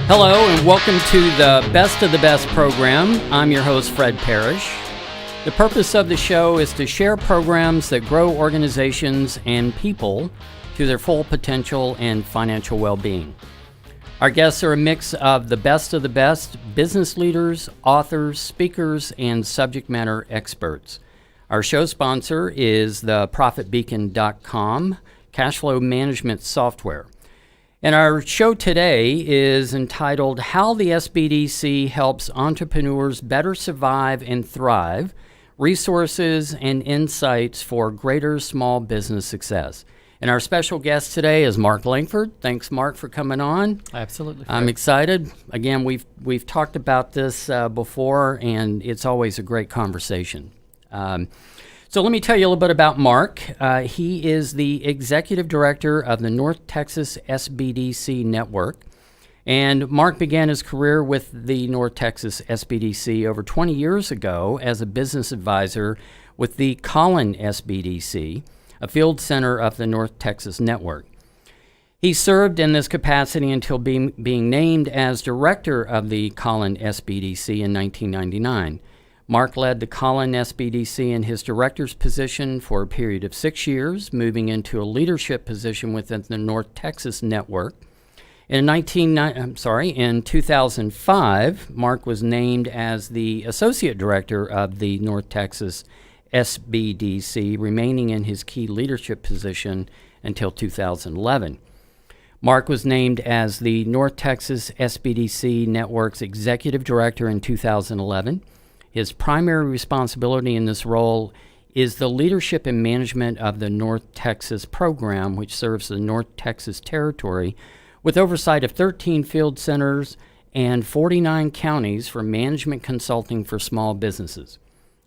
Hello and welcome to the Best of the Best program. I'm your host, Fred Parrish. The purpose of the show is to share programs that grow organizations and people to their full potential and financial well-being. Our guests are a mix of the best business leaders, authors, speakers, and subject matter experts. Our show sponsor is the ProfitBeacon.com cash flow management software. And our show today is entitled How the SBDC Helps Entrepreneurs Better Survive and Thrive, Resources and Insights for Greater Small Business Success. And our special guest today is Mark Langford. Thanks, Mark, for coming on. Absolutely. I'm excited. Again, we've talked about this before, and it's always a great conversation. So let me tell you a little bit about Mark. He is the executive director of the North Texas SBDC Network. And Mark began his career with the North Texas SBDC over 20 years ago as a business advisor with the Collin SBDC, a field center of the North Texas Network. He served in this capacity until being named as director of the Collin SBDC in 1999. Mark led the Collin SBDC in his director's position for a period of 6 years, moving into a leadership position within the North Texas Network. In 2005, Mark was named as the associate director of the North Texas SBDC, remaining in his key leadership position until 2011. Mark was named as the North Texas SBDC Network's executive director in 2011. His primary responsibility in this role is the leadership and management of the North Texas program, which serves the North Texas territory with oversight of 13 field centers and 49 counties for management consulting for small businesses.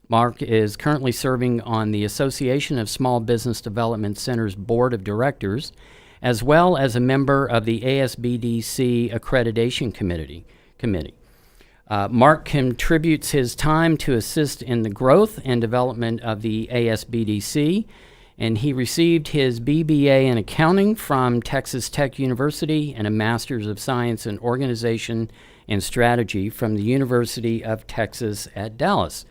Mark is currently serving on the Association of Small Business Development Centers Board of Directors, as well as a member of the ASBDC Accreditation Committee. Mark contributes his time to assist in the growth and development of the ASBDC, and he received his BBA in accounting from Texas Tech University and a Master's of Science in Organization and Strategy from the University of Texas at Dallas.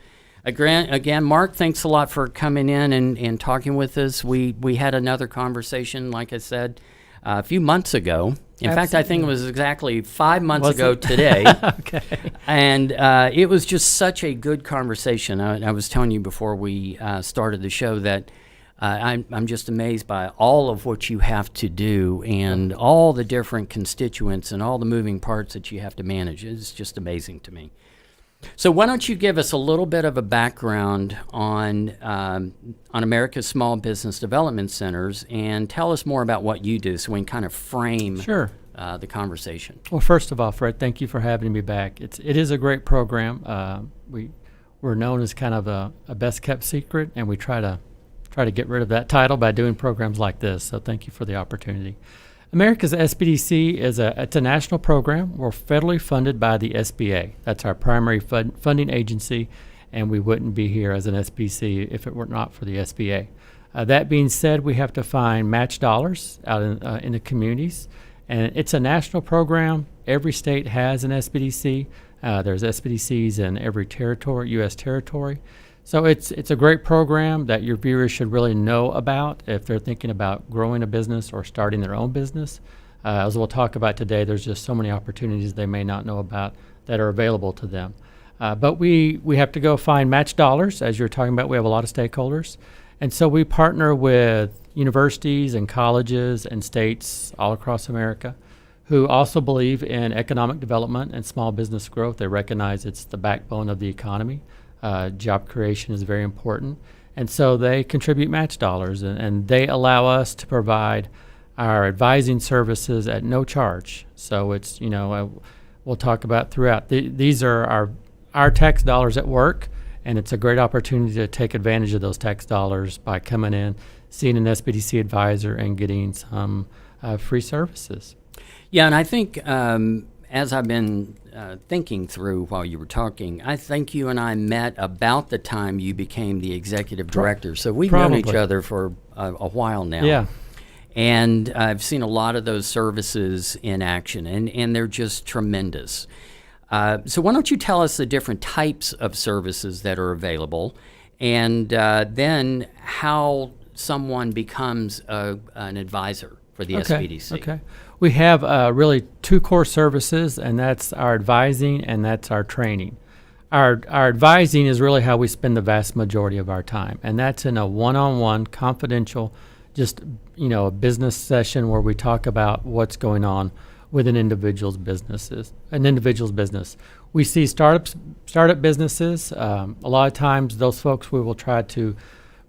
Again, Mark, thanks a lot for coming in and talking with us. We had another conversation, like I said, a few months ago. In fact, I think it was exactly 5 months ago today. Okay. And it was just such a good conversation. I was telling you before we started the show that I'm just amazed by all of what you have to do and all the different constituents and all the moving parts that you have to manage. It's just amazing to me. So why don't you give us a little bit of a background on America's Small Business Development Centers and tell us more about what you do so we can kind of frame the conversation. Well, first of all, Fred, thank you for having me back. It is a great program. We're known as kind of a best kept secret, and we try to get rid of that title by doing programs like this. So thank you for the opportunity. America's SBDC it's a national program. We're federally funded by the SBA. That's our primary funding agency, and we wouldn't be here as an SBC if it were not for the SBA. That being said, we have to find match dollars out in the communities, and it's a national program. Every state has an SBDC. There's SBDCs in every territory, U.S. territory. So it's a great program that your viewers should really know about if they're thinking about growing a business or starting their own business. As we'll talk about today, there's just so many opportunities they may not know about that are available to them. But we have to go find match dollars. As you're talking about, we have a lot of stakeholders. And so we partner with universities and colleges and states all across America who also believe in economic development and small business growth. They recognize it's the backbone of the economy. Job creation is very important. And so they contribute match dollars, and they allow us to provide our advising services at no charge. So it's, we'll talk about throughout. These are our tax dollars at work, and it's a great opportunity to take advantage of those tax dollars by coming in, seeing an SBDC advisor, and getting some free services. Yeah, and I think as I've been thinking through while you were talking, I think you and I met about the time you became the executive director. So we've known each other for a while now. Yeah. And I've seen a lot of those services in action, and they're just tremendous. So why don't you tell us the different types of services that are available, and then how someone becomes an advisor for the SBDC. Okay. We have really two core services, and that's our advising and that's our training. Our advising is really how we spend the vast majority of our time, and that's in a one-on-one, confidential, just a business session where we talk about what's going on with an individual's business. We see startup businesses. A lot of times, those folks we will try to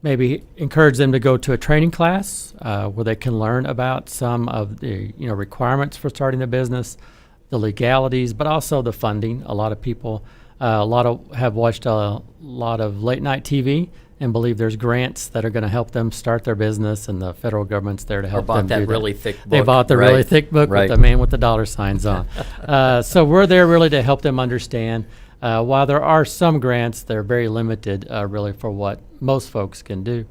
maybe encourage them to go to a training class where they can learn about some of the requirements for starting a business, the legalities, but also the funding. A lot of people have watched a lot of late night TV and believe there's grants that are going to help them start their business, and the federal government's there to help them do that. They bought that really thick book. They bought the really thick book with the man with the dollar signs on. So we're there really to help them understand. While there are some grants, they're very limited really for what most folks can do.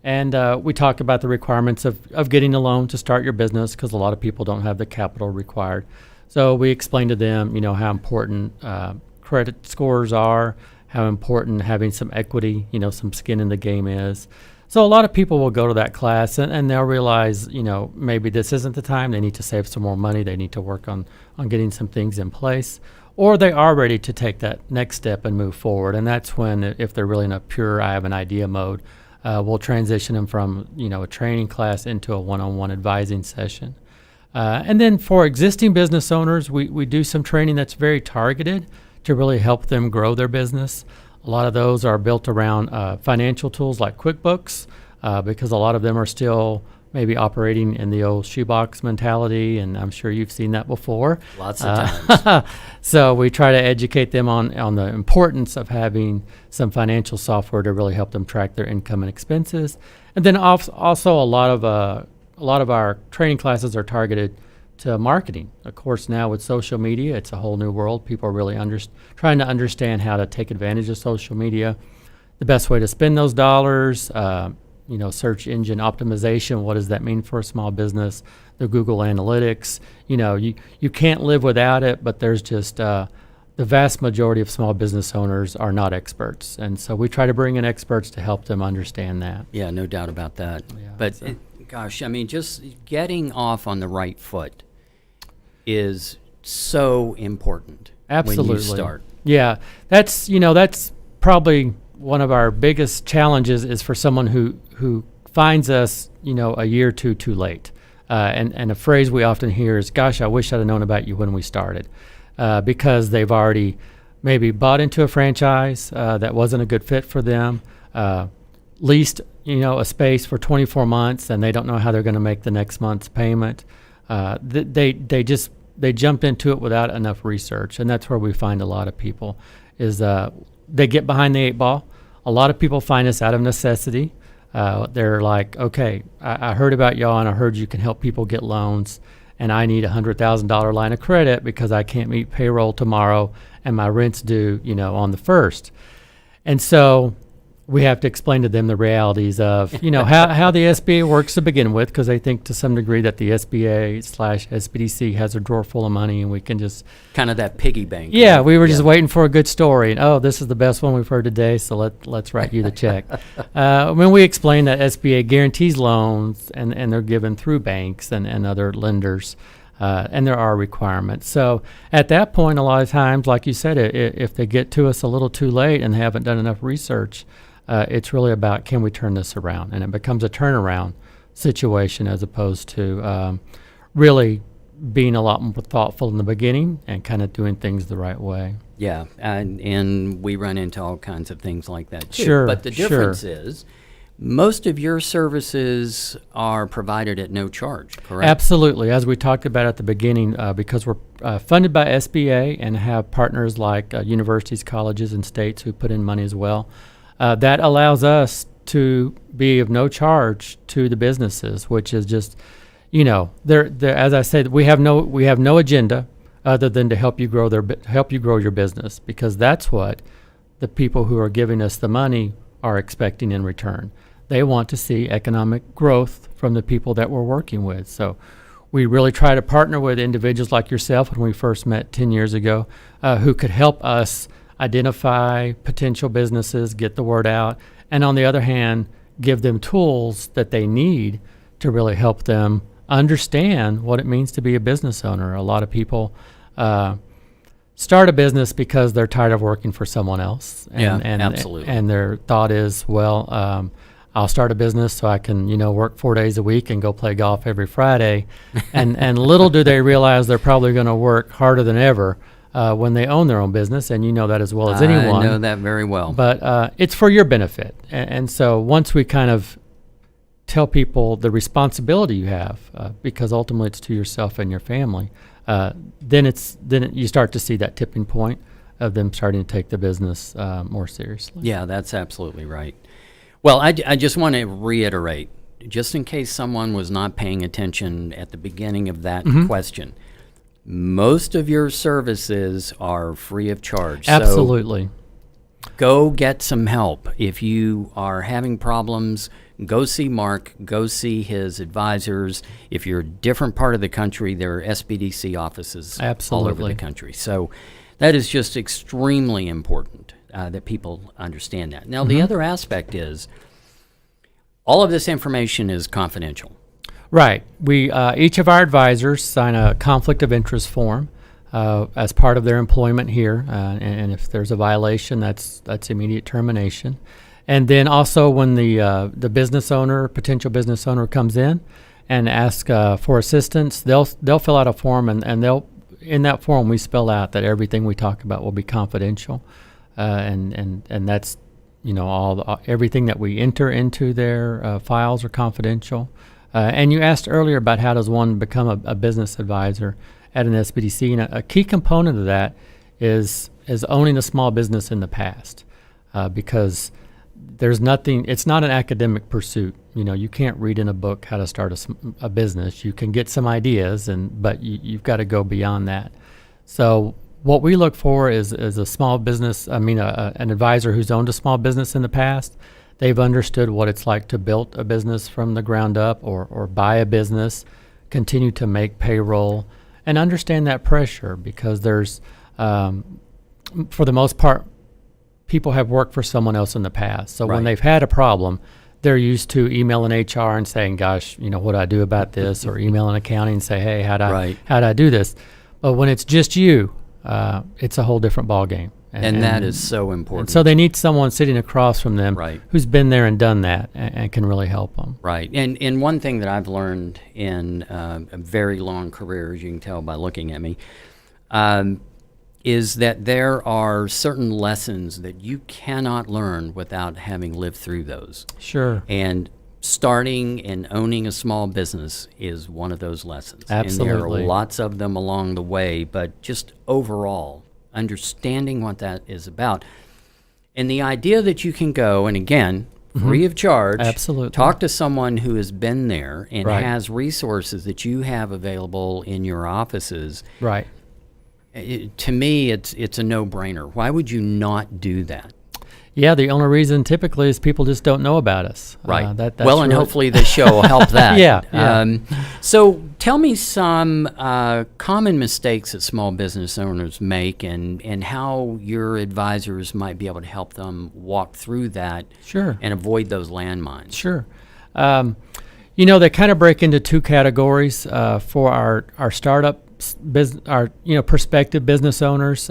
And we talk about the requirements of getting a loan to start your business, because a lot of people don't have the capital required. So we explain to them, how important credit scores are, how important having some equity, some skin in the game is. So a lot of people will go to that class and they'll realize, maybe this isn't the time. They need to save some more money. They need to work on getting some things in place. Or they are ready to take that next step and move forward. And that's when, if they're really in a pure I have an idea mode, we'll transition them from, a training class into a one-on-one advising session. And then for existing business owners, we do some training that's very targeted to really help them grow their business. A lot of those are built around financial tools like QuickBooks, because a lot of them are still maybe operating in the old shoebox mentality, and I'm sure you've seen that before. Lots of times. So we try to educate them on the importance of having some financial software to really help them track their income and expenses. And then also a lot of our training classes are targeted to marketing. Of course, now with social media, it's a whole new world. People are really trying to understand how to take advantage of social media, the best way to spend those dollars, search engine optimization. What does that mean for a small business? The Google Analytics. You can't live without it, but there's just the vast majority of small business owners are not experts. And so we try to bring in experts to help them understand that. Yeah, no doubt about that. Yeah, but so. Just getting off on the right foot is so important. Absolutely. When you start. Yeah, that's probably one of our biggest challenges is for someone who finds us, a year or two too late. And a phrase we often hear is, gosh, I wish I'd have known about you when we started, because they've already maybe bought into a franchise that wasn't a good fit for them, leased, a space for 24 months, and they don't know how they're going to make the next month's payment. They jump into it without enough research, and that's where we find a lot of people is they get behind the eight ball. A lot of people find us out of necessity. They're like, okay, I heard about y'all, and I heard you can help people get loans, and I need $100,000 line of credit because I can't meet payroll tomorrow, and my rent's due, on the 1st. And so we have to explain to them the realities of, how the SBA works to begin with, because they think to some degree that the SBA/SBDC has a drawer full of money and we can just... Kind of that piggy bank. Yeah, we were just waiting for a good story. And, oh, this is the best one we've heard today, so let's write you the check. When we explain that SBA guarantees loans and they're given through banks and other lenders, and there are requirements. So at that point, a lot of times, like you said, if they get to us a little too late and they haven't done enough research, it's really about, can we turn this around? And it becomes a turnaround situation as opposed to really being a lot more thoughtful in the beginning and kind of doing things the right way. Yeah, and we run into all kinds of things like that too. Sure, but the difference is most of your services are provided at no charge, correct? Absolutely. As we talked about at the beginning, because we're funded by SBA and have partners like universities, colleges, and states who put in money as well, that allows us to be of no charge to the businesses, which is just, as I said, we have no agenda other than to help you grow your business, because that's what the people who are giving us the money are expecting in return. they want to see economic growth from the people that we're working with. So we really try to partner with individuals like yourself when we first met 10 years ago, who could help us identify potential businesses, get the word out, and on the other hand, give them tools that they need to really help them understand what it means to be a business owner. A lot of people start a business because they're tired of working for someone else. Absolutely. And their thought is, well, I'll start a business so I can, work 4 days a week and go play golf every Friday. and little do they realize they're probably going to work harder than ever when they own their own business, and you know that as well as anyone. I know that very well. But it's for your benefit. And so once we kind of tell people the responsibility you have, because ultimately it's to yourself and your family, then you start to see that tipping point of them starting to take the business more seriously. Yeah, that's absolutely right. Well, I just want to reiterate, just in case someone was not paying attention at the beginning of that question, most of your services are free of charge. Absolutely. So go get some help. If you are having problems, go see Mark, go see his advisors. If you're a different part of the country, there are SBDC offices all over the country. So that is just extremely important that people understand that. Now, the other aspect is all of this information is confidential. Right. We each of our advisors sign a conflict of interest form as part of their employment here, and if there's a violation, that's immediate termination. And then also when the business owner, potential business owner, comes in and asks for assistance, they'll fill out a form, and they'll in that form we spell out that everything we talk about will be confidential, and that's everything that we enter into their files are confidential. And you asked earlier about how does one become a business advisor at an SBDC, and a key component of that is owning a small business in the past, because there's nothing. It's not an academic pursuit. You can't read in a book how to start a business. You can get some ideas, but you've got to go beyond that. So what we look for is a small business. An advisor who's owned a small business in the past. They've understood what it's like to build a business from the ground up, or buy a business, continue to make payroll, and understand that pressure, because there's, for the most part, people have worked for someone else in the past. So when they've had a problem, they're used to emailing HR and saying, gosh, what do I do about this? Or emailing accounting and say, hey, how'd I do this? But when it's just you, it's a whole different ballgame. And that is so important. And so they need someone sitting across from them who's been there and done that and can really help them. Right. And one thing that I've learned in a very long career, as you can tell by looking at me, is that there are certain lessons that you cannot learn without having lived through those. Sure. And starting and owning a small business is one of those lessons. Absolutely. And there are lots of them along the way, but just overall, understanding what that is about. And the idea that you can go, and again, free of charge, absolutely, talk to someone who has been there and has resources that you have available in your offices. Right. To me, it's a no-brainer. Why would you not do that? Yeah, the only reason typically is people just don't know about us. Right. That's well, and hopefully this show will help that. Yeah. So tell me some common mistakes that small business owners make, and how your advisors might be able to help them walk through that. Sure. And avoid those landmines. Sure. They kind of break into two categories for our startup our prospective business owners,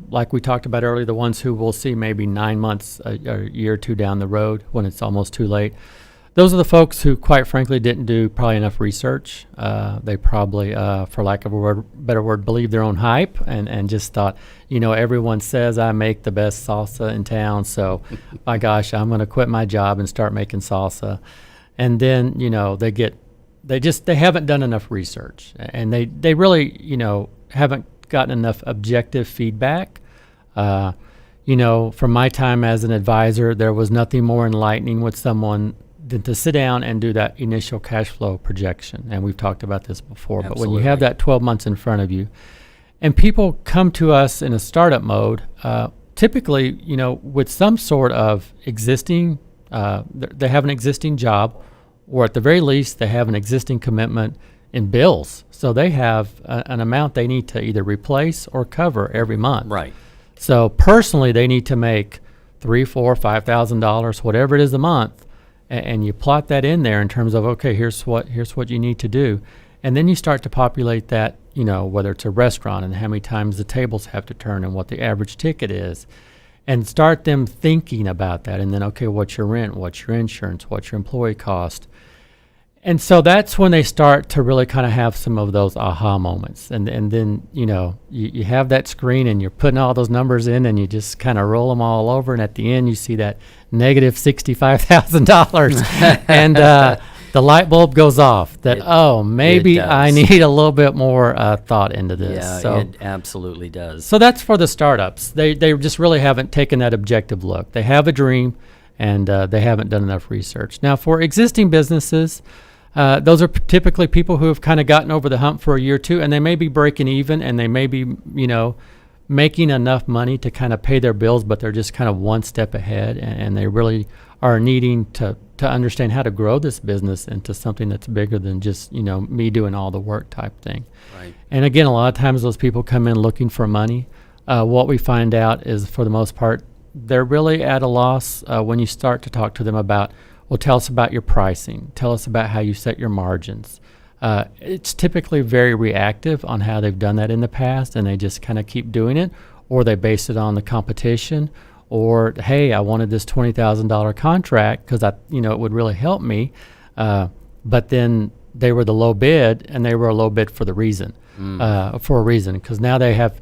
like we talked about earlier, the ones who we'll see maybe 9 months, a year or two down the road when it's almost too late. Those are the folks who, quite frankly, didn't do probably enough research. They probably, for lack of a better word, believed their own hype and just thought, everyone says I make the best salsa in town, so my gosh, I'm going to quit my job and start making salsa. And then, they haven't done enough research, and they really, haven't gotten enough objective feedback. From my time as an advisor, there was nothing more enlightening with someone than to sit down and do that initial cash flow projection. And we've talked about this before, Absolutely. But when you have that 12 months in front of you, and people come to us in a startup mode, typically, with some sort of existing They have an existing job, or at the very least, they have an existing commitment in bills. So they have an amount they need to either replace or cover every month. Right. So personally, they need to make $3,000, $4,000, $5,000, whatever it is a month, and you plot that in there in terms of, okay, here's what you need to do, and then you start to populate that, whether it's a restaurant and how many times the tables have to turn and what the average ticket is, and start them thinking about that. And then, okay, what's your rent? What's your insurance? What's your employee cost? And so that's when they start to really kind of have some of those aha moments. And then, you have that screen and you're putting all those numbers in and you just kind of roll them all over. And at the end, you see that negative $65,000. And the light bulb goes off that, maybe I need a little bit more thought into this. Yeah, so, it absolutely does. So that's for the startups. They just really haven't taken that objective look. They have a dream, and they haven't done enough research. Now, for existing businesses, those are typically people who have kind of gotten over the hump for a year or two, and they may be breaking even, and they may be, making enough money to kind of pay their bills, but they're just kind of one step ahead, and they really are needing to understand how to grow this business into something that's bigger than just, me doing all the work type thing. Right. And again, a lot of times those people come in looking for money. What we find out is, for the most part, they're really at a loss when you start to talk to them about, well, tell us about your pricing. Tell us about how you set your margins. It's typically very reactive on how they've done that in the past, and they just kind of keep doing it, or they base it on the competition, or, hey, I wanted this $20,000 contract because it would really help me, but then they were the low bid, and they were a low bid for a reason, because now they have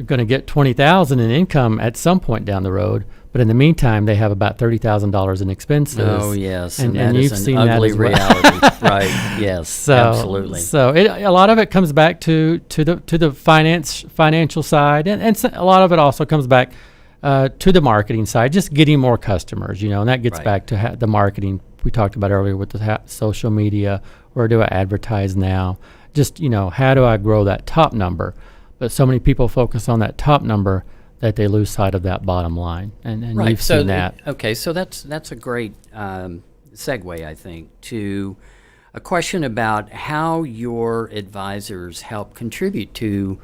going to get $20,000 in income at some point down the road, but in the meantime, they have about $30,000 in expenses. Oh, yes, and and that you've is seen an that ugly as well. reality. Right, yes, absolutely. So a lot of it comes back to the financial side, and a lot of it also comes back to the marketing side, just getting more customers, and that gets Right. back to the marketing we talked about earlier with the social media. Where do I advertise now? Just, how do I grow that top number? But so many people focus on that top number that they lose sight of that bottom line, and Right. you've So seen that. Okay, so that's a great segue, I think, to a question about how your advisors help contribute to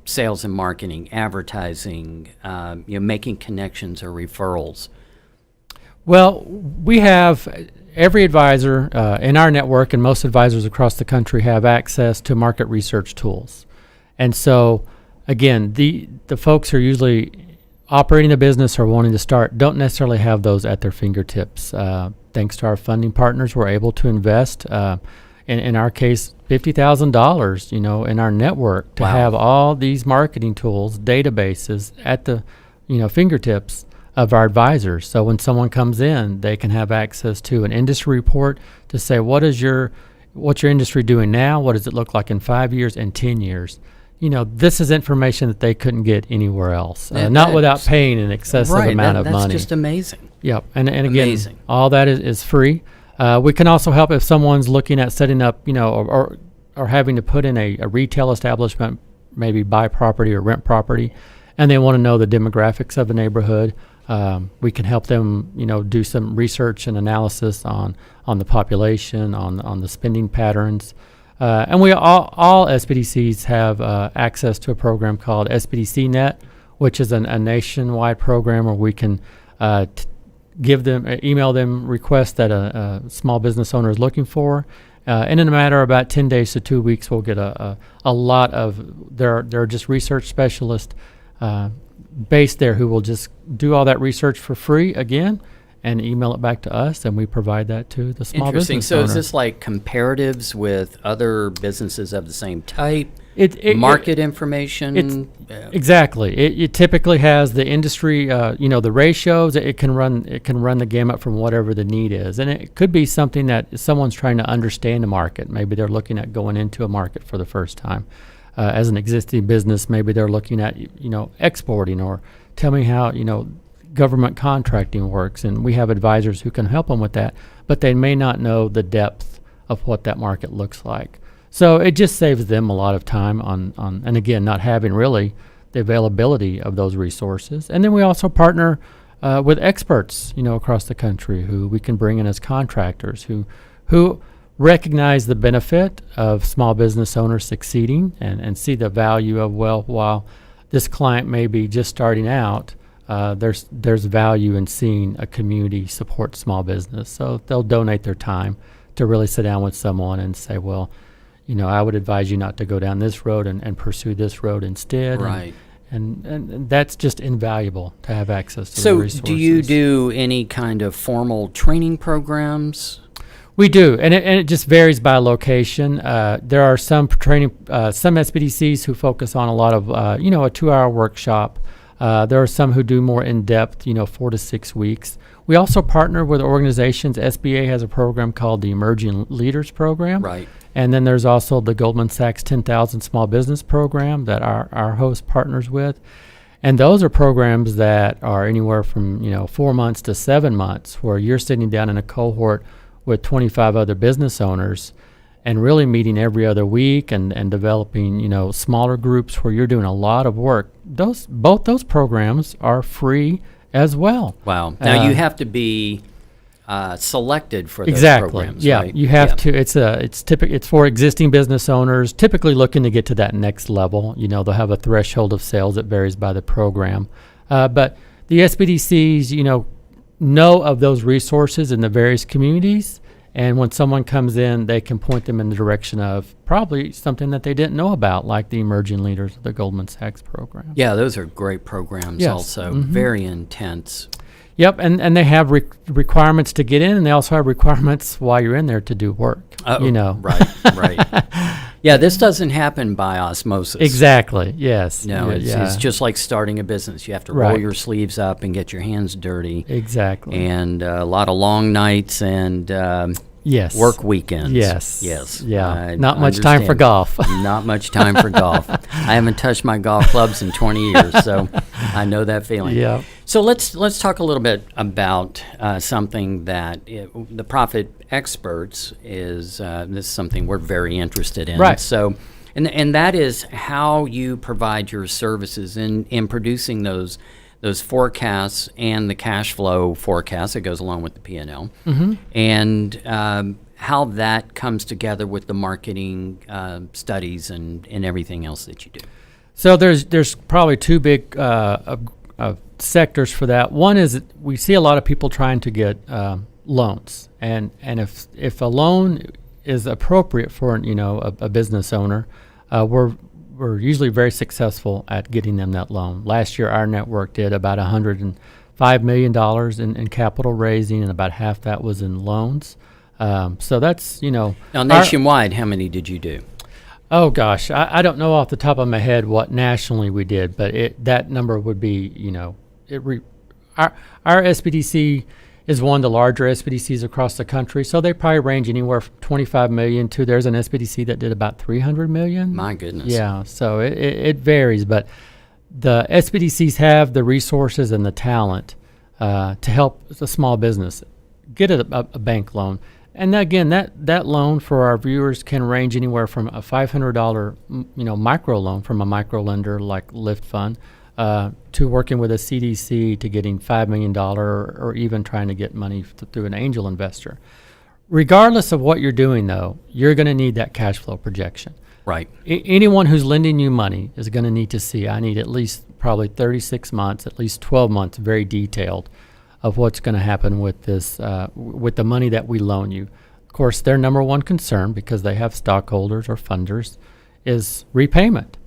sales and marketing, advertising, making connections or referrals. Well, we have every advisor in our network, and most advisors across the country have access to market research tools. And so, again, the folks who are usually operating a business or wanting to start don't necessarily have those at their fingertips. Thanks to our funding partners, we're able to invest, in our case, $50,000, in our network to Wow. have all these marketing tools, databases at the, fingertips of our advisors. So when someone comes in, they can have access to an industry report to say, what's your industry doing now? What does it look like in 5 years and 10 years? This is information that they couldn't get anywhere else, not without paying an excessive amount of money. That's just amazing. Yep, and again, Amazing. all that is free. We can also help if someone's looking at setting up, or having to put in a retail establishment, maybe buy property or rent property, and they want to know the demographics of the neighborhood. We can help them, do some research and analysis on the population, on the spending patterns. And we all SBDCs have access to a program called SBDC Net, which is a nationwide program where we can email them requests that a small business owner is looking for. And in a matter of about 10 days to 2 weeks, we'll get a lot of, they're just research specialists based there who will just do all that research for free again and email it back to us, and we provide that to the small Interesting. business So owner. is this like comparatives with other businesses of the same type? Market information? Exactly. It typically has the industry, the ratios. It can run the gamut from whatever the need is, and it could be something that someone's trying to understand the market. Maybe they're looking at going into a market for the first time. As an existing business, maybe they're looking at exporting, or tell me how government contracting works, and we have advisors who can help them with that, but they may not know the depth of what that market looks like. So it just saves them a lot of time on and again, not having really the availability of those resources. And then we also partner with experts, across the country who we can bring in as contractors who recognize the benefit of small business owners succeeding and see the value of, while this client may be just starting out, there's value in seeing a community support small business. So they'll donate their time to really sit down with someone and say, well, I would advise you not to go down this road and pursue this road instead. Right. And that's just invaluable to have access to the So resources. do you do any kind of formal training programs? We do, and it just varies by location. There are some some SBDCs who focus on a lot of, a 2-hour workshop. There are some who do more in-depth, 4 to 6 weeks. We also partner with organizations. SBA has a program called the Emerging Leaders Program. Right. And then there's also the Goldman Sachs 10,000 Small Business Program that our host partners with. And those are programs that are anywhere from, 4 months to 7 months, where you're sitting down in a cohort with 25 other business owners and really meeting every other week and developing, smaller groups where you're doing a lot of work. Both those programs are free as well. Wow. Now you have to be selected for those Exactly. programs, Yeah, right? you have to. It's for existing business owners, typically looking to get to that next level. They'll have a threshold of sales that varies by the program. But the SBDCs, know of those resources in the various communities, and when someone comes in, they can point them in the direction of probably something that they didn't know about, like the Emerging Leaders of the Goldman Sachs program. Yeah, those are great programs. Yes. Also Mhm. very intense. Yep, and they have requirements to get in, and they also have requirements while you're in there to do work. Right. Yeah, this doesn't happen by osmosis. Exactly. Yes. No, it's just like starting a business. You have to roll Right. your sleeves up and get your hands dirty, Exactly. and a lot of long nights and Yes. work weekends. Yes. Yes. Yeah. I Not much time for understand. golf. Not much time for golf. I haven't touched my golf clubs in 20 years, so I know that feeling. Yeah. So let's talk a little bit about something that the Profit Experts is. This is something we're very interested in. Right. So, and that is how you provide your services in producing those forecasts and the cash flow forecast that goes along with the P&L, and how that comes together with the marketing studies and everything else that you do. So there's probably two big sectors for that. One is that we see a lot of people trying to get loans, and if a loan is appropriate for a business owner, we're usually very successful at getting them that loan. Last year, our network did about $105 million in capital raising, and about half that was in loans. So that's Now, nationwide, how many did you do? Oh gosh, I don't know off the top of my head what nationally we did, but that number would be, our SBDC is one of the larger SBDCs across the country, so they probably range anywhere from 25 million to there's an SBDC that did about 300 million. My goodness. Yeah, so it varies, but the SBDCs have the resources and the talent to help a small business get a bank loan. And again, that loan for our viewers can range anywhere from a $500 micro loan from a micro lender like Lift Fund to working with a CDC to getting $5 million or even trying to get money through an angel investor. Regardless of what you're doing, though, you're going to need that cash flow projection. Right. Anyone who's lending you money is going to need to see, I need at least probably 36 months, at least 12 months, very detailed, of what's going to happen with this, with the money that we loan you. Of course, their number one concern, because they have stockholders or funders, is repayment.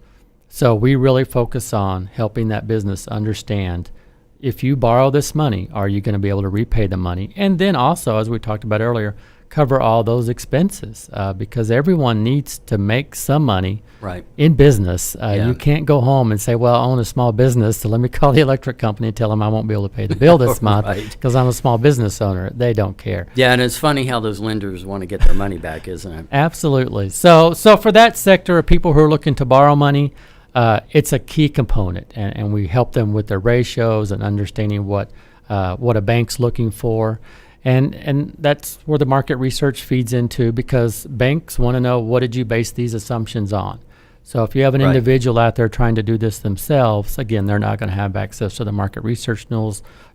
So we really focus on helping that business understand, if you borrow this money, are you going to be able to repay the money? And then also, as we talked about earlier, cover all those expenses because everyone needs to make some money Right. in business. Yeah. You can't go home and say, well, I own a small business, so let me call the electric company and tell them I won't be able to pay the bill this month Right. because I'm a small business owner. They don't care. Yeah, and it's funny how those lenders want to get their money back, isn't it? Absolutely. So for that sector of people who are looking to borrow money, it's a key component, and we help them with their ratios and understanding what a bank's looking for. And that's where the market research feeds into, because banks want to know, what did you base these assumptions on? So if you have an Right. individual out there trying to do this themselves, again, they're not going to have access to the market research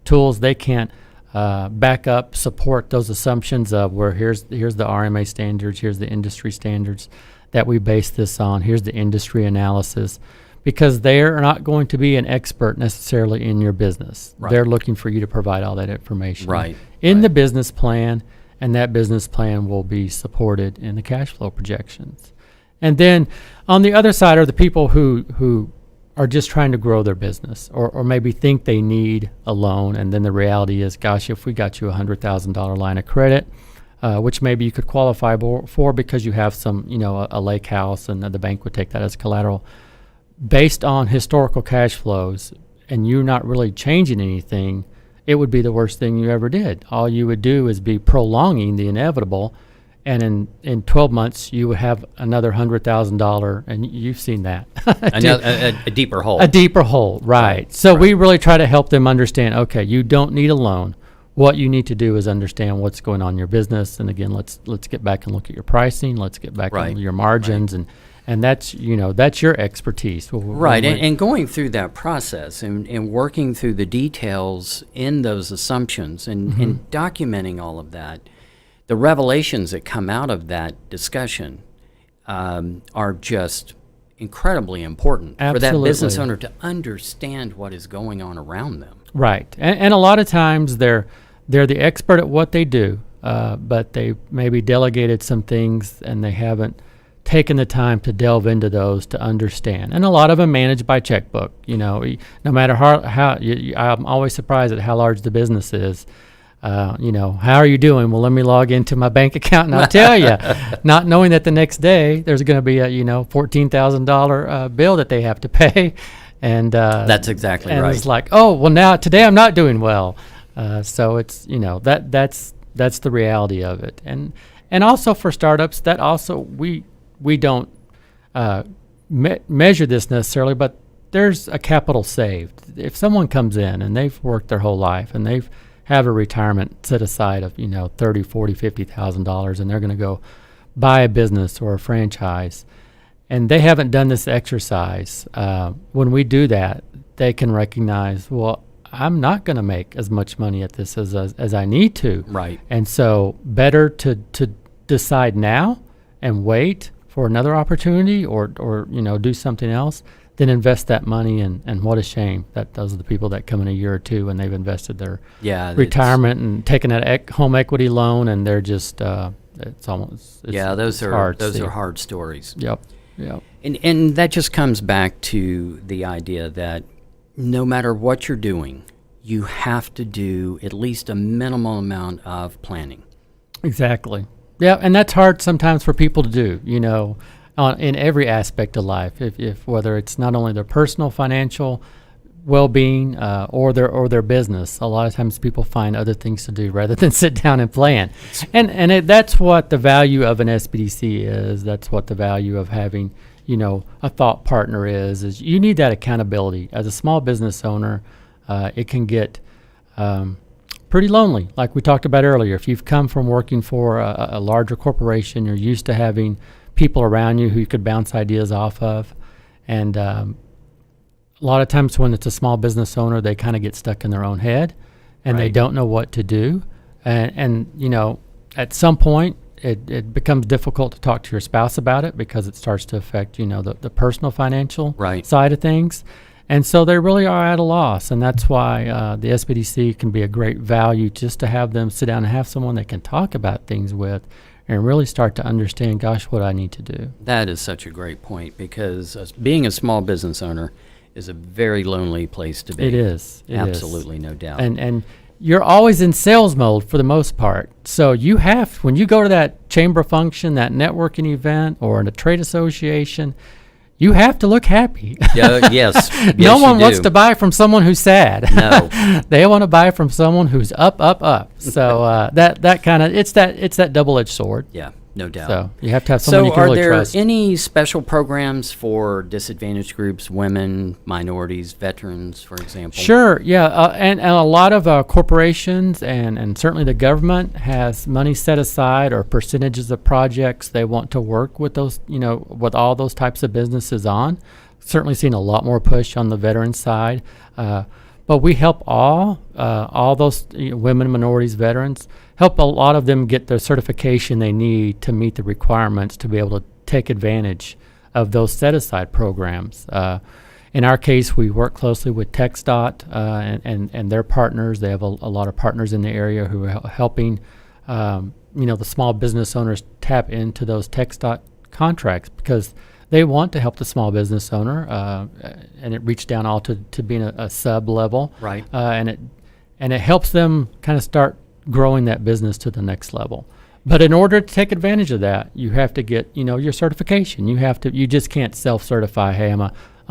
tools. They can't back up, support those assumptions of where here's the RMA standards, here's the industry standards that we base this on, here's the industry analysis, because they're not going to be an expert necessarily in your business. Right. They're looking for you to provide all that information Right. in Right. the business plan, and that business plan will be supported in the cash flow projections. And then on the other side are the people who are just trying to grow their business, or maybe think they need a loan, and then the reality is, gosh, if we got you a $100,000 line of credit, which maybe you could qualify for because you have some, a lake house, and the bank would take that as collateral, based on historical cash flows, and you're not really changing anything, it would be the worst thing you ever did. All you would do is be prolonging the inevitable, and in 12 months you would have another $100,000, and you've seen that. A deeper hole. A deeper hole, right. So we really try to help them understand, okay, you don't need a loan. What you need to do is understand what's going on in your business, and again, let's get back and look at your pricing, let's get back Right. on your margins, and that's your expertise. Right, and going through that process and working through the details in those assumptions and documenting all of that, the revelations that come out of that discussion are just incredibly important for that business owner to understand what is going on around them. Right, and a lot of times they're the expert at what they do, but they maybe delegated some things and they haven't taken the time to delve into those to understand. And a lot of them managed by checkbook. No matter how I'm always surprised at how large the business is. How are you doing? Well, let me log into my bank account and I'll tell you, not knowing that the next day there's going to be a $14,000 bill that they have to pay, and that's exactly right. And it's like, oh well, now today I'm not doing well, so it's that's the reality of it, and also for startups, that also we don't measure this necessarily, but there's a capital saved if someone comes in and they've worked their whole life and they've have a retirement set aside of $30,000, $40,000, $50,000, and they're going to go buy a business or a franchise, and they haven't done this exercise. When we do that, they can recognize, well, I'm not going to make as much money at this as I need to. Right. And so better to decide now and wait for another opportunity, or do something else, then invest that money, and what a shame that those are the people that come in a year or two and they've invested their retirement and taken that home equity loan, and they're just those are hard stories. Yep. And that just comes back to the idea that no matter what you're doing, you have to do at least a minimal amount of planning. Exactly. Yeah, and that's hard sometimes for people to do, in every aspect of life, if whether it's not only their personal financial well-being or their business. A lot of times people find other things to do rather than sit down and plan, and that's what the value of an SBDC is. That's what the value of having a thought partner is you need that accountability. As a small business owner, it can get pretty lonely, like we talked about earlier. If you've come from working for a larger corporation, you're used to having people around you who you could bounce ideas off of, and a lot of times when it's a small business owner, they kind of get stuck in their own head, and they don't know what to do, and at some point it becomes difficult to talk to your spouse about it because it starts to affect the personal financial side of things, and so they really are at a loss. And that's why the SBDC can be a great value, just to have them sit down and have someone they can talk about things with and really start to understand, gosh, what I need to do. That is such a great point, because being a small business owner is a very lonely place to be. It is. Absolutely, no doubt. And you're always in sales mode for the most part. So you have, when you go to that chamber function, that networking event, or in a trade association, you have to look happy. Yes. No one wants to buy from someone who's sad. No. They want to buy from someone who's up. So that kind of, it's that double-edged sword. Yeah. No doubt. So you have to have someone you So can are really there trust. any special programs for disadvantaged groups, women, minorities, veterans, for example? Sure, yeah, and a lot of corporations and certainly the government has money set aside or percentages of projects they want to work with those, with all those types of businesses on. Certainly seen a lot more push on the veteran side, but we help all those women, minorities, veterans, help a lot of them get the certification they need to meet the requirements to be able to take advantage of those set-aside programs. In our case, we work closely with TxDOT and their partners. They have a lot of partners in the area who are helping, the small business owners tap into those TxDOT contracts because they want to help the small business owner, and it reached down all to being a sub level, Right. And it helps them kind of start growing that business to the next level. But in order to take advantage of that, you have to get your certification. You just can't self-certify. Hey, I'm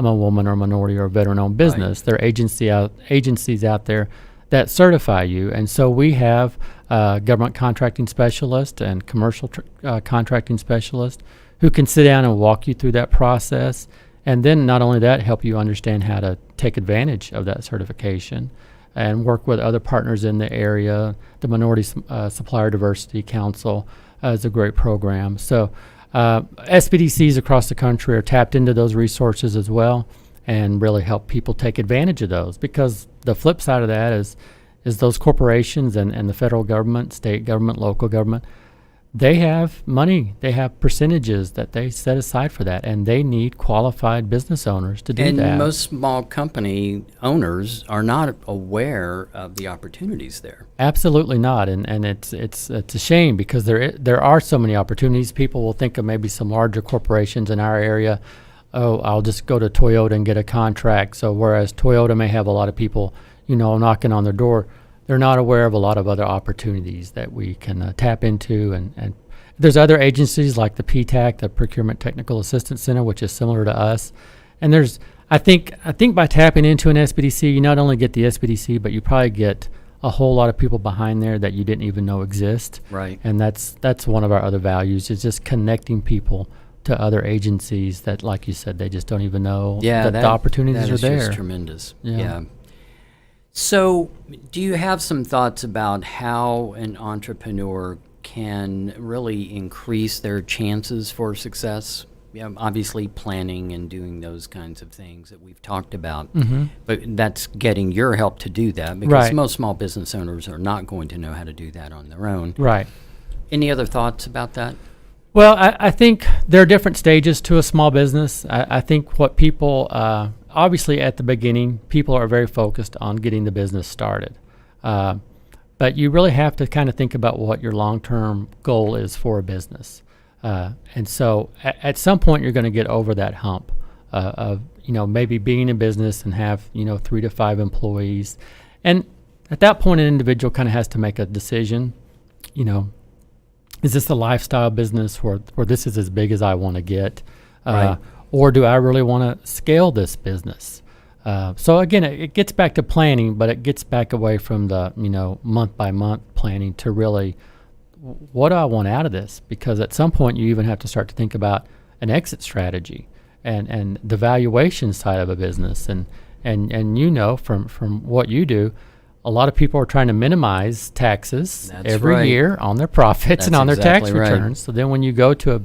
a woman or a minority or a veteran-owned business. There are agencies out there that certify you, and so we have government contracting specialists and commercial contracting specialists who can sit down and walk you through that process, and then not only that, help you understand how to take advantage of that certification and work with other partners in the area. The Minority Supplier Diversity Council is a great program. So SBDCs across the country are tapped into those resources as well and really help people take advantage of those, because the flip side of that is those corporations and the federal government, state government, local government, they have money, they have percentages that they set aside for that, and they need qualified business owners to do that. And most small company owners are not aware of the opportunities there. Absolutely not, and it's a shame because there are so many opportunities. People will think of maybe some larger corporations in our area. Oh, I'll just go to Toyota and get a contract. So whereas Toyota may have a lot of people, knocking on their door, they're not aware of a lot of other opportunities that we can tap into. And there's other agencies like the PTAC, the Procurement Technical Assistance Center, which is similar to us. And I think by tapping into an SBDC, you not only get the SBDC, but you probably get a whole lot of people behind there that you didn't even know exist. Right. And that's one of our other values, is just connecting people to other agencies that, like you said, they just don't even know that the opportunities are there. That is just tremendous. Yeah. So do you have some thoughts about how an entrepreneur can really increase their chances for success? Obviously planning and doing those kinds of things that we've talked about, but that's getting your help to do that, because most small business owners are not going to know how to do that on their own. Right. Any other thoughts about that? Well, I think there are different stages to a small business. I think what people, obviously at the beginning, people are very focused on getting the business started. But you really have to kind of think about what your long-term goal is for a business. And so at some point you're going to get over that hump of maybe being in business and have 3 to 5 employees. And at that point an individual kind of has to make a decision, is this a lifestyle business or this is as big as I want to get? Right. Or do I really want to scale this business? So again, it gets back to planning, but it gets back away from the month by month planning to really, what do I want out of this? Because at some point you even have to start to think about an exit strategy and the valuation side of a business. And from what you do, a lot of people are trying to minimize taxes every year on their profits and on their tax returns. So then when you go to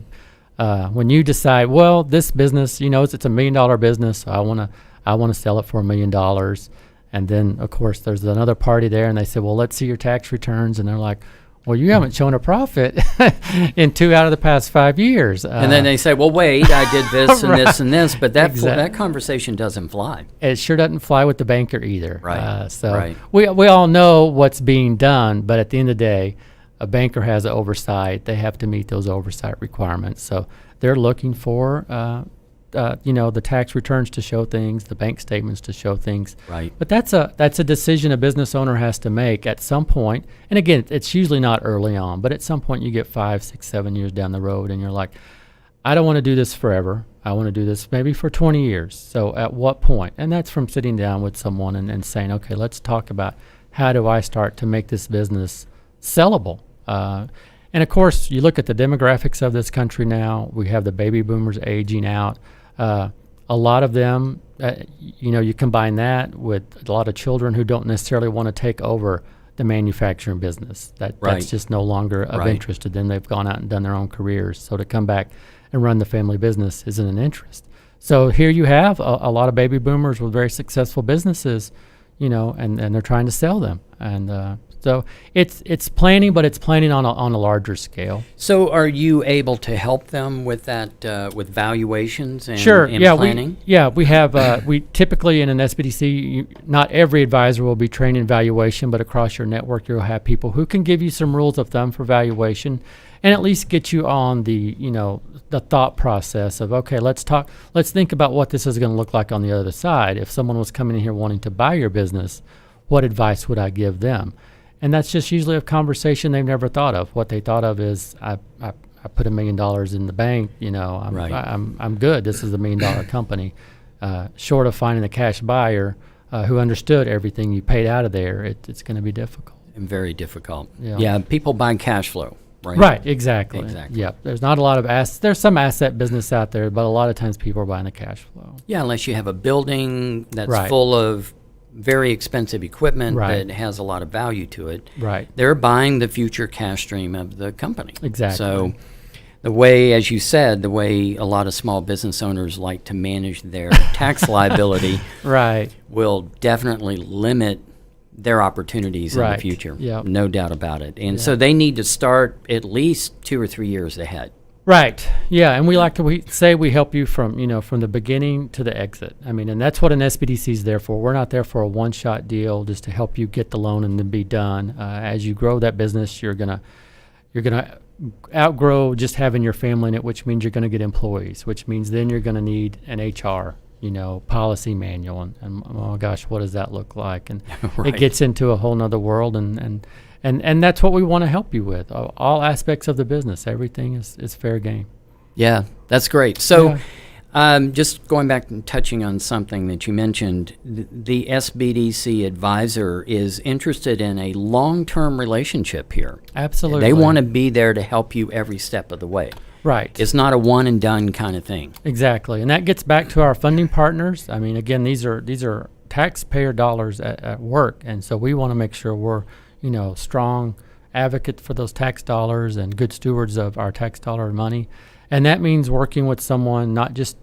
when you decide, well, this business, it's a $1 million business, so I want to sell it for $1 million. And then of course there's another party there and they say, well, let's see your tax returns. And they're like, well, you haven't shown a profit in 2 out of the past 5 years. And then they say, well, wait, I did this and this and this, but that Exactly. that conversation doesn't fly. It sure doesn't fly with the banker either. Right. We all know what's being done, but at the end of the day, a banker has an oversight. They have to meet those oversight requirements. So they're looking for the tax returns to show things, the bank statements to show things. Right. But that's a decision a business owner has to make at some point. And again, it's usually not early on, but at some point you get 5, 6, 7 years down the road and you're like, I don't want to do this forever. I want to do this maybe for 20 years. So at what point? And that's from sitting down with someone and saying, okay, let's talk about how do I start to make this business sellable? And of course, you look at the demographics of this country now. We have the baby boomers aging out. A lot of them, you combine that with a lot of children who don't necessarily want to take over the manufacturing business. That's just no longer of interest to them. They've gone out and done their own careers. So to come back and run the family business isn't an interest. So here you have a lot of baby boomers with very successful businesses, and they're trying to sell them. And so it's planning, but it's planning on a larger scale. So are you able to help them with that, with valuations and, Sure. and Yeah, planning? we have, we typically in an SBDC, not every advisor will be trained in valuation, but across your network, you'll have people who can give you some rules of thumb for valuation and at least get you on the thought process of, okay, let's think about what this is going to look like on the other side. If someone was coming in here wanting to buy your business, what advice would I give them? And that's just usually a conversation they've never thought of. What they thought of is, I put $1 million in the bank. I'm good. This is $1 million company. Short of finding a cash buyer who understood everything you paid out of there, it's going to be difficult. And very difficult. Yeah. Yeah, people buy cash flow, right? Right. Exactly. Exactly. Yep. There's not a lot of there's some asset business out there, but a lot of times people are buying the cash flow. Yeah, unless you have a building that's Right. full of very expensive equipment Right. that has a lot of value to it. Right. They're buying the future cash stream of the company. Exactly. So the way, as you said, the way a lot of small business owners like to manage their tax liability Right. will definitely limit their opportunities in the Right. future. Yep. No doubt about it. And Yeah. so they need to start at least 2 or 3 years ahead. Right. Yeah, and we say we help you from the beginning to the exit. I mean, and that's what an SBDC is there for. We're not there for a one-shot deal just to help you get the loan and then be done. As you grow that business, you're gonna outgrow just having your family in it, which means you're gonna get employees, which means then you're gonna need an HR, policy manual, and oh gosh, what does that look like? And Right. it gets into a whole nother world, and that's what we want to help you with. All aspects of the business, everything is fair game. Yeah, that's great. So Yeah. just going back and touching on something that you mentioned, the SBDC advisor is interested in a long-term relationship here. Absolutely. They want to be there to help you every step of the way. Right. It's not a one-and-done kind of thing. Exactly. And that gets back to our funding partners. I mean, again, these are taxpayer dollars at work, and so we want to make sure we're strong advocate for those tax dollars and good stewards of our tax dollar money. And that means working with someone. Not just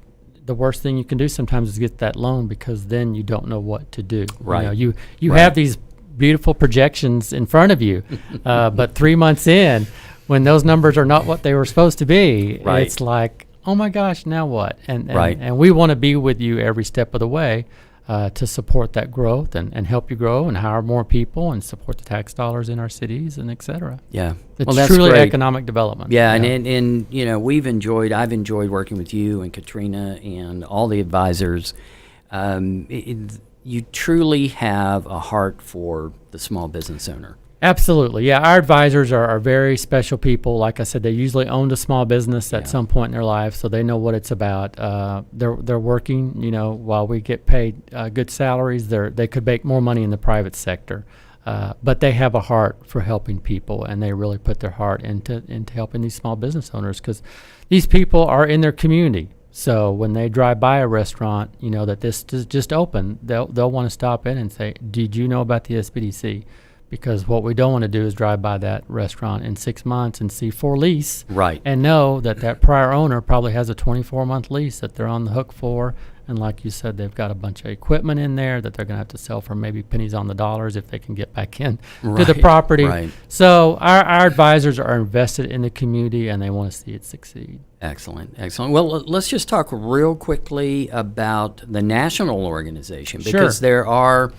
the worst thing you can do sometimes is get that loan, because then you don't know what to do. Right. You Right. have these beautiful projections in front of you, but 3 months in, when those numbers are not what they were supposed to be, Right. it's like, oh my gosh, now what? And Right. and we want to be with you every step of the way to support that growth and help you grow and hire more people and support the tax dollars in our cities and et cetera. Yeah. It's Well, that's truly great. economic development. Yeah, and I've enjoyed working with you and Katrina and all the advisors. You truly have a heart for the small business owner. Absolutely. Yeah, our advisors are very special people. Like I said, they usually owned a small business at Yeah. some point in their life, so they know what it's about. They're working, while we get paid good salaries, they could make more money in the private sector. But they have a heart for helping people, and they really put their heart into helping these small business owners, because these people are in their community. So when they drive by a restaurant, that this is just open, they'll want to stop in and say, "Did you know about the SBDC?" Because what we don't want to do is drive by that restaurant in 6 months and see for lease, Right. and know that prior owner probably has a 24-month lease that they're on the hook for. And like you said, they've got a bunch of equipment in there that they're going to have to sell for maybe pennies on the dollars if they can get back in to the Right, property. right. So our advisors are invested in the community, and they want to see it succeed. Excellent, excellent. Well, let's just talk real quickly about the national organization, Sure. because there are,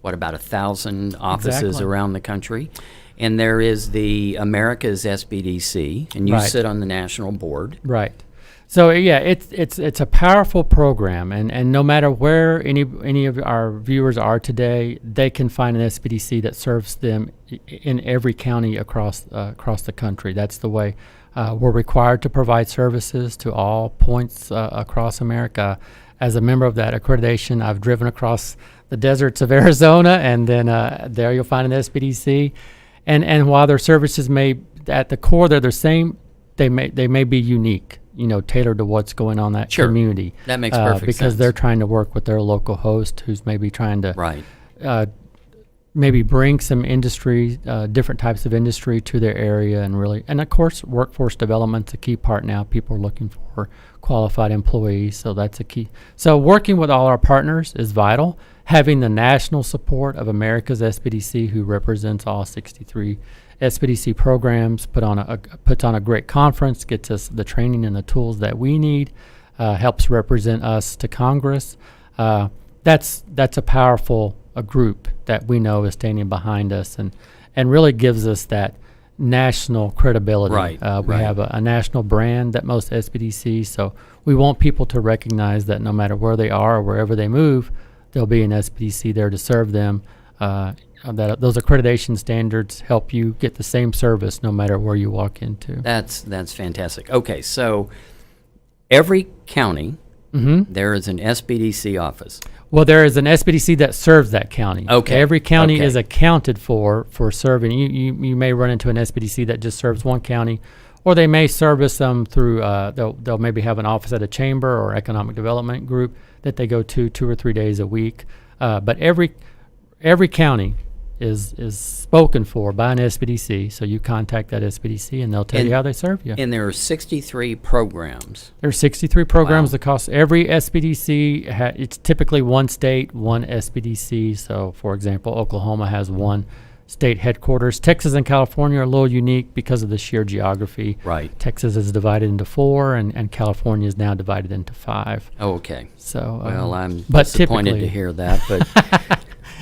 about 1,000 offices Exactly. around the country, and there is the America's SBDC, and you Right. sit on the national board. Right. So yeah, it's a powerful program, and no matter where any of our viewers are today, they can find an SBDC that serves them in every county across the country. That's the way we're required to provide services to all points across America. As a member of that accreditation, I've driven across the deserts of Arizona, and then there you'll find an SBDC. And while their services may at the core, they're the same. They may be unique, tailored to what's going on in that Sure. community. That makes perfect sense. Because they're trying to work with their local host, who's maybe trying to Right. maybe bring some industry, different types of industry to their area, and of course, workforce development's a key part now. People are looking for qualified employees, so that's a key. So working with all our partners is vital. Having the national support of America's SBDC, who represents all 63 SBDC programs, puts on a great conference, gets us the training and the tools that we need, helps represent us to Congress. That's a powerful group that we know is standing behind us and really gives us that national credibility. Right, We right. have a national brand that most SBDCs, so we want people to recognize that no matter where they are or wherever they move, there'll be an SBDC there to serve them. That those accreditation standards help you get the same service no matter where you walk into. That's fantastic. Okay, so every county, there is an SBDC office. Well, there is an SBDC that serves that county. Okay. Every county Okay. is accounted for serving. You may run into an SBDC that just serves one county, or they may service them through, they'll maybe have an office at a chamber or economic development group that they go to 2 or 3 days a week. But every county is spoken for by an SBDC, so you contact that SBDC and they'll tell you how they serve you. And there are 63 programs. There are 63 programs Wow. that cost every SBDC. It's typically one state, one SBDC. So, for example, Oklahoma has one state headquarters. Texas and California are a little unique because of the sheer geography. Right. Texas is divided into 4, and California is now divided into 5. Oh, okay. So, Well, I'm but disappointed typically- to hear that, but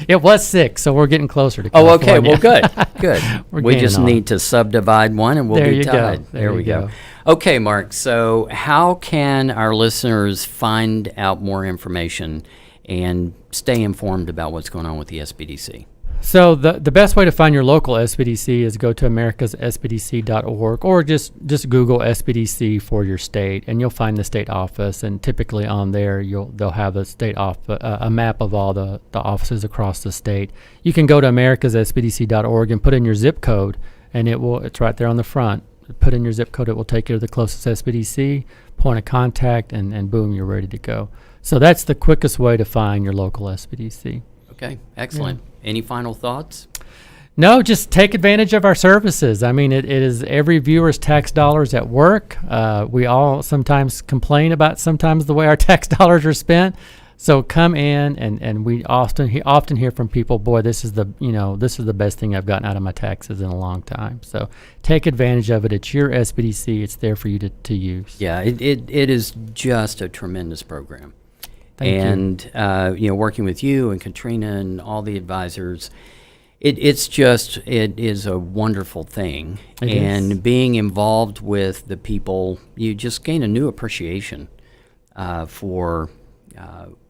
it was 6, so we're getting closer to oh, California. okay. Well, good, good. We're We just gaining on. need to subdivide one, and we'll There be you go. tied. There we you go. go. Okay, Mark. So, how can our listeners find out more information and stay informed about what's going on with the SBDC? So the best way to find your local SBDC is go to americassbdc.org or just Google SBDC for your state, and you'll find the state office. And typically on there, they'll have a state a map of all the offices across the state. You can go to americassbdc.org and put in your zip code, and it's right there on the front. Put in your zip code, it will take you to the closest SBDC, point of contact, and boom, you're ready to go. So that's the quickest way to find your local SBDC. Okay, excellent. Any final thoughts? No, just take advantage of our services. I mean, it is every viewer's tax dollars at work. We all sometimes complain about sometimes the way our tax dollars are spent. So come in, and we often hear from people, boy, this is the best thing I've gotten out of my taxes in a long time. So take advantage of it. It's your SBDC. It's there for you to use. Yeah, it is just a tremendous program. Thank you. And working with you and Katrina and all the advisors, it is a wonderful thing. It and is. being involved with the people, you just gain a new appreciation for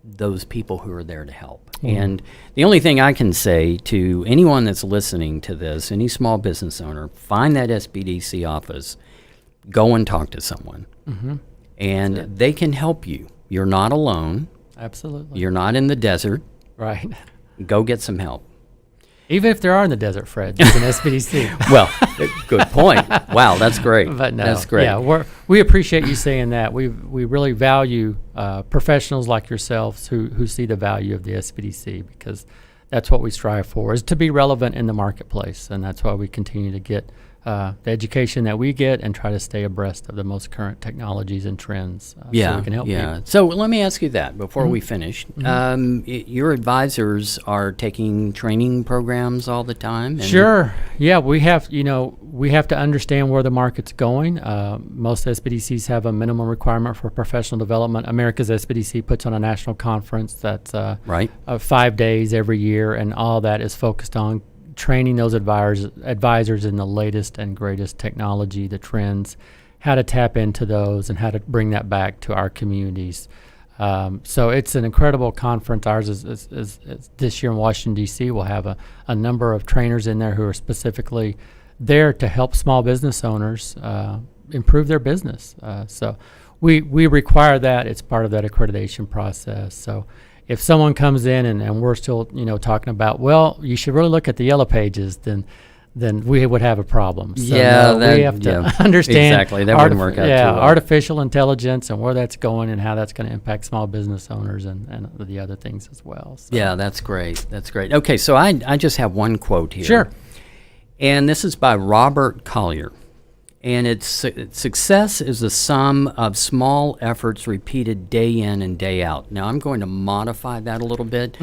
those people who are there to help. And the only thing I can say to anyone that's listening to this, any small business owner, find that SBDC office, go and talk to someone, and they can help you. You're not alone. Absolutely. You're not in the desert. Right. Go get some help. Even if they are in the desert, Fred, there's an SBDC. Well, good point. Wow, that's great. But no, That's great. Yeah, we appreciate you saying that. We really value professionals like yourselves who see the value of the SBDC, because that's what we strive for, is to be relevant in the marketplace, and that's why we continue to get the education that we get and try to stay abreast of the most current technologies and trends. So we can help you. So let me ask you that before we finish. Your advisors are taking training programs all the time? And Sure. Yeah, we have to understand where the market's going. Most SBDCs have a minimum requirement for professional development. America's SBDC puts on a national conference that's Right. 5 days every year, and all that is focused on training those advisors in the latest and greatest technology, the trends, how to tap into those, and how to bring that back to our communities. So it's an incredible conference. Ours is this year in Washington, D.C. We'll have a number of trainers in there who are specifically there to help small business owners improve their business. So we require that. It's part of that accreditation process. So if someone comes in and we're still talking about, well, you should really look at the yellow pages, then then we would have a problem. So Yeah, no, we have to yeah, understand exactly. That wouldn't work out too well. artificial intelligence and where that's going and how that's going to impact small business owners and the other things as well. So. Yeah, that's great. That's great. Okay, so I just have one quote here. Sure. And this is by Robert Collier. And it's success is the sum of small efforts repeated day in and day out. Now, I'm going to modify that a little bit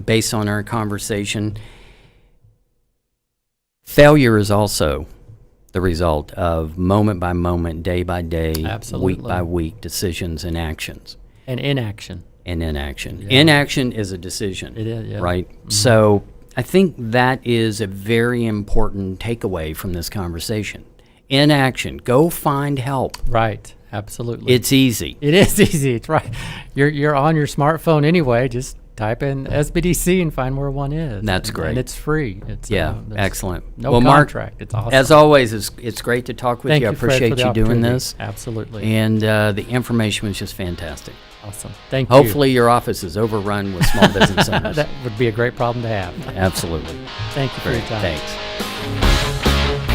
based on our conversation. Failure is also the result of moment by moment, day by day, Absolutely. week by week decisions and actions. And inaction. And inaction. Yeah. Inaction is a decision. It is, yeah. Right? So I think that is a very important takeaway from this conversation. Inaction. Go find help. Right. Absolutely. It's easy. It is easy. It's right. You're on your smartphone anyway. Just type in SBDC and find where one is. That's great. And it's free. It's Yeah, there's excellent. No well, Mark, contract. It's awesome. as always, it's great to talk with Thank you. I you, Fred, for appreciate the you doing opportunity. this. Absolutely. And the information was just fantastic. Awesome. Thank you. Hopefully your office is overrun with small business owners. That would be a great problem to have. Absolutely. Thank you for Great. your time. Thanks.